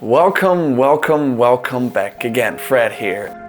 Welcome back again. Fred here.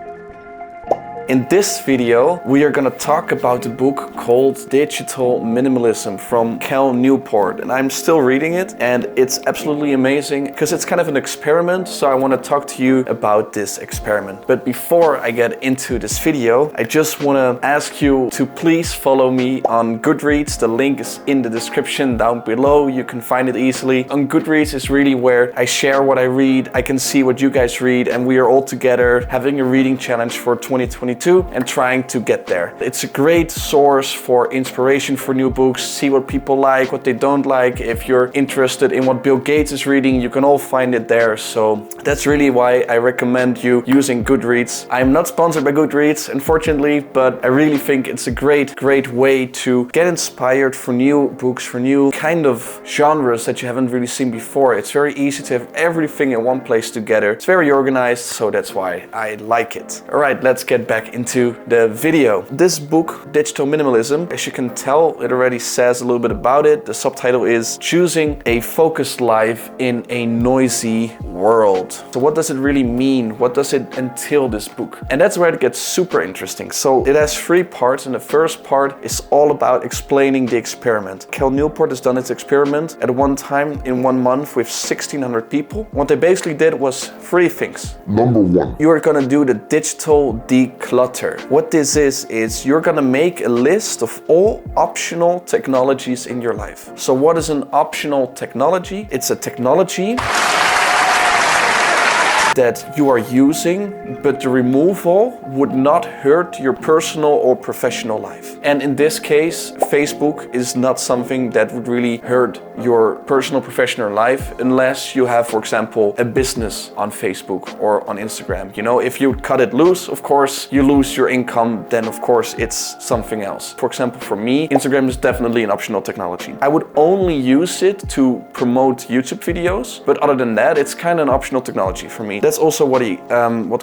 In this video, we are gonna talk about a book called Digital Minimalism from Cal Newport, and I'm still reading it, and it's absolutely amazing because it's kind of an experiment, so I want to talk to you about this experiment. But before I get into this video, I just want to ask you to please follow me on Goodreads. The link is in the description down below. You can find it easily. On Goodreads is really where I share what I read, I can see what you guys read, and we are all together having a reading challenge for 2022 and trying to get there. It's a great source for inspiration for new books, see what people like, what they don't like. If you're interested in what Bill Gates is reading, you can all find it there. So that's really why I recommend you using Goodreads. I'm not sponsored by Goodreads, unfortunately, but I really think it's a great way to get inspired for new books, for new kind of genres that you haven't really seen before. It's very easy to have everything in one place together. It's very organized, so that's why I like it. All right, let's get back into the video. This book, Digital Minimalism, as you can tell, it already says a little bit about it. The subtitle is Choosing a Focused Life in a Noisy World. So what does it really mean? What does it entail, this book? And that's where it gets super interesting. So it has 3 parts, and the first part is all about explaining the experiment. Cal Newport has done its experiment at one time in 1 month with 1,600 people. What they basically did was 3 things. Number 1. You are gonna do the digital declutter. What this is you're gonna make a list of all optional technologies in your life. So what is an optional technology? It's a technology that you are using, but the removal would not hurt your personal or professional life. And in this case, Facebook is not something that would really hurt your personal, professional life unless you have, for example, a business on Facebook or on Instagram. You know, if you cut it loose, of course, you lose your income, then of course it's something else. For example, for me, Instagram is definitely an optional technology. I would only use it to promote YouTube videos, but other than that, it's kind of an optional technology for me. That's also what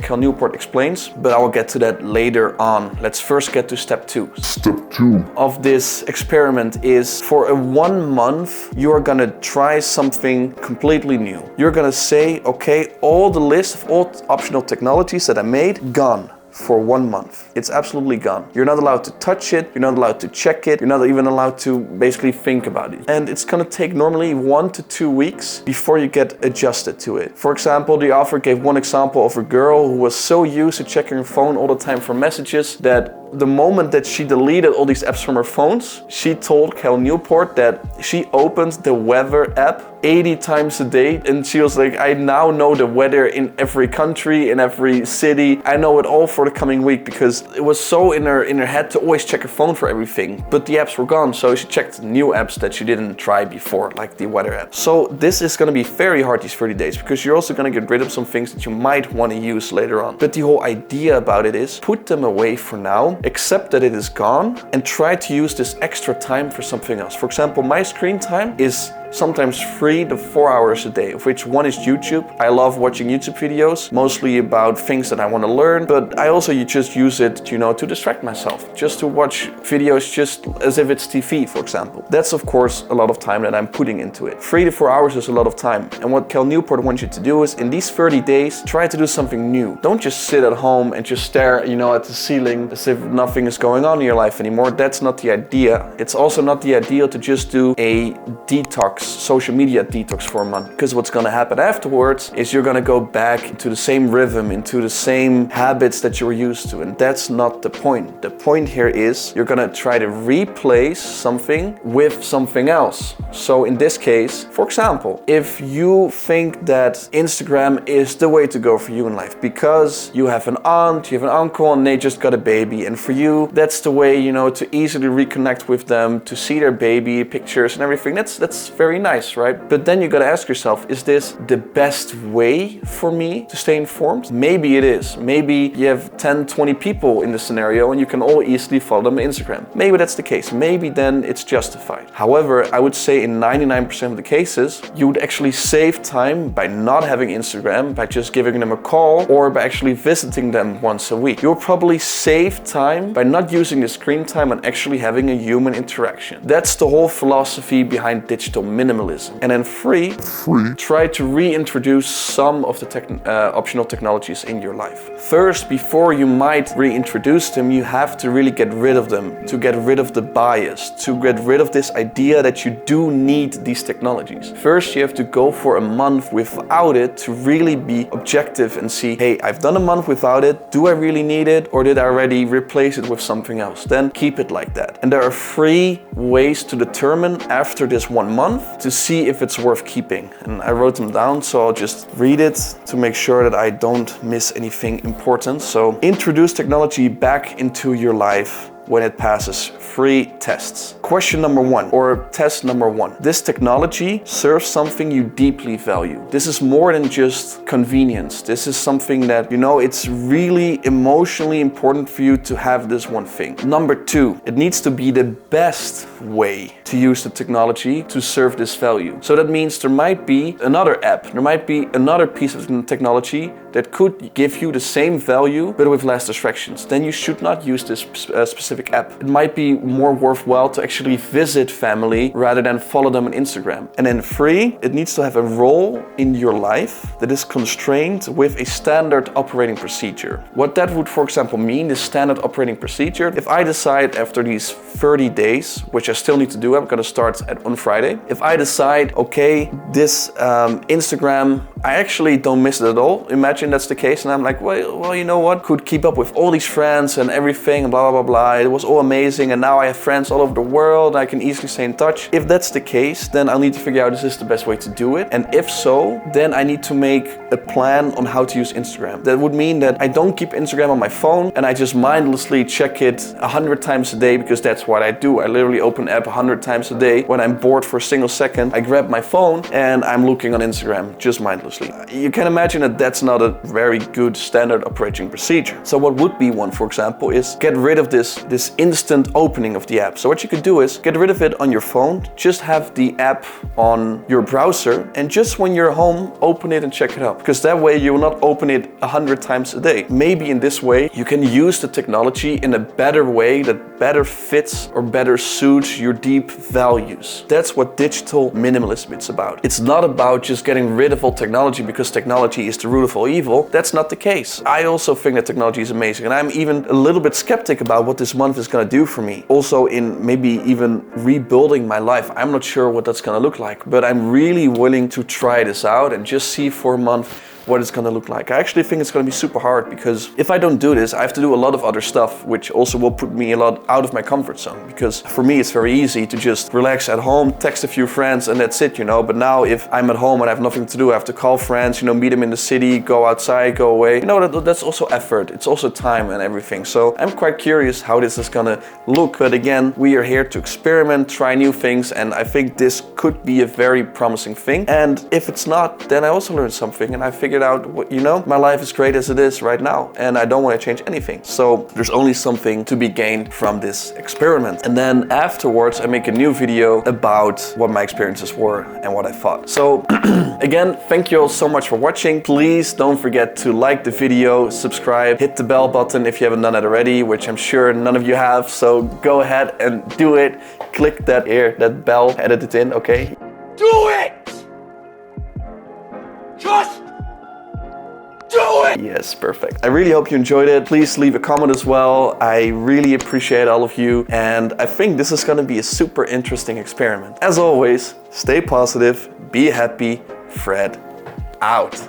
Cal Newport explains, but I will get to that later on. Let's first get to step 2. Step 2 of this experiment is for a 1 month, you are gonna try something completely new. You're gonna say, okay, all the list of all optional technologies that I made, gone. For 1 month. It's absolutely gone. You're not allowed to touch it, you're not allowed to check it, you're not even allowed to basically think about it. And it's gonna take normally 1 to 2 weeks before you get adjusted to it. For example, the author gave one example of a girl who was so used to checking her phone all the time for messages that the moment that she deleted all these apps from her phones, she told Cal Newport that she opened the weather app 80 times a day, and she was like, I now know the weather in every country, in every city. I know it all for the coming week, because it was so in her head to always check her phone for everything. But the apps were gone, so she checked new apps that she didn't try before, like the weather app. So this is gonna be very hard these 30 days, because you're also gonna get rid of some things that you might want to use later on. But the whole idea about it is put them away for now, accept that it is gone, and try to use this extra time for something else. For example, my screen time is sometimes 3 to 4 hours a day, of which 1 is YouTube. I love watching YouTube videos, mostly about things that I want to learn, but I also just use it, you know, to distract myself, just to watch videos just as if it's TV, for example. That's of course a lot of time that I'm putting into it. 3 to 4 hours is a lot of time. And what Cal Newport wants you to do is, in these 30 days, try to do something new. Don't just sit at home and just stare, you know, at the ceiling as if nothing is going on in your life anymore. That's not the idea. It's also not the idea to just do a detox, social media detox for a month, because what's going to happen afterwards is you're going to go back into the same rhythm, into the same habits that you were used to, and that's not the point. The point here is you're going to try to replace something with something else. So in this case, for example, if you think that Instagram is the way to go for you in life because you have an aunt, you have an uncle, and they just got a baby, and for you that's the way, you know, to easily reconnect with them, to see their baby pictures and everything, that's very nice, right? But then you gotta ask yourself, is this the best way for me to stay informed? Maybe it is. Maybe you have 10, 20 people in the scenario and you can all easily follow them on Instagram. Maybe that's the case. Maybe then it's justified. However, I would say in 99% of the cases, you would actually save time by not having Instagram, by just giving them a call, or by actually visiting them once a week. You'll probably save time by not using the screen time and actually having a human interaction. That's the whole philosophy behind digital minimalism. And then three, try to reintroduce some of the optional technologies in your life. First, before you might reintroduce them, you have to really get rid of them, to get rid of the bias, to get rid of this idea that you do need these technologies. First, you have to go for a month without it to really be objective and see, hey, I've done a month without it. Do I really need it, or did I already replace it with something else? Then keep it like that. And there are 3 ways to determine after this 1 month to see if it's worth keeping. And I wrote them down, so I'll just read it to make sure that I don't miss anything important. So, introduce technology back into your life when it passes 3 tests. Question number 1, or test number 1. This technology serves something you deeply value. This is more than just convenience. This is something that, you know, it's really emotionally important for you to have this one thing. Number 2, it needs to be the best way to use the technology to serve this value. So that means there might be another app, there might be another piece of technology that could give you the same value but with less distractions. Then you should not use this specific app. It might be more worthwhile to actually visit family rather than follow them on Instagram. And then 3, it needs to have a role in your life that is constrained with a standard operating procedure. What that would, for example, mean is standard operating procedure. If I decide after these 30 days, which I still need to do, I'm gonna start on Friday. If I decide, okay, this Instagram, I actually don't miss it at all. Imagine that's the case, and I'm like, well, you know what? Could keep up with all these friends and everything, blah, blah, blah, blah. It was all amazing, and now I have friends all over the world. I can easily stay in touch. If that's the case, then I'll need to figure out, is this the best way to do it? And if so, then I need to make a plan on how to use Instagram. That would mean that I don't keep Instagram on my phone and I just mindlessly check it 100 times a day, because that's what I do. I literally open an app 100 times a day. When I'm bored for a single second, I grab my phone and I'm looking on Instagram just mindlessly. You can imagine that that's not a very good standard operating procedure. So what would be one, for example, is get rid of this instant opening of the app. So what you could do is get rid of it on your phone, just have the app on your browser, and just when you're home, open it and check it out. Because that way you will not open it 100 times a day. Maybe in this way, you can use the technology in a better way that better fits or better suits your deep values. That's what digital minimalism is about. It's not about just getting rid of all technology because technology is the root of all evil. That's not the case. I also think that technology is amazing, and I'm even a little bit skeptic about what this month is going to do for me. Also in maybe even rebuilding my life. I'm not sure what that's going to look like, but I'm really willing to try this out and just see for a month what it's gonna look like. I actually think it's gonna be super hard, because if I don't do this, I have to do a lot of other stuff, which also will put me a lot out of my comfort zone. Because for me, it's very easy to just relax at home, text a few friends, and that's it, you know. But now if I'm at home and I have nothing to do, I have to call friends, you know, meet them in the city, go outside, go away. You know, that's also effort. It's also time and everything. So I'm quite curious how this is gonna look. But again, we are here to experiment, try new things, and I think this could be a very promising thing. And if it's not, then I also learned something, and I figured out, you know, my life is great as it is right now, and I don't want to change anything. So there's only something to be gained from this experiment. And then afterwards, I make a new video about what my experiences were and what I thought. So again, thank you all so much for watching. Please don't forget to like the video, subscribe, hit the bell button if you haven't done it already, which I'm sure none of you have. So go ahead and do it. Click that bell, edit it in, okay? Do it! Just do it! Yes, perfect. I really hope you enjoyed it. Please leave a comment as well. I really appreciate all of you, and I think this is gonna be a super interesting experiment. As always, stay positive, be happy, Fred out.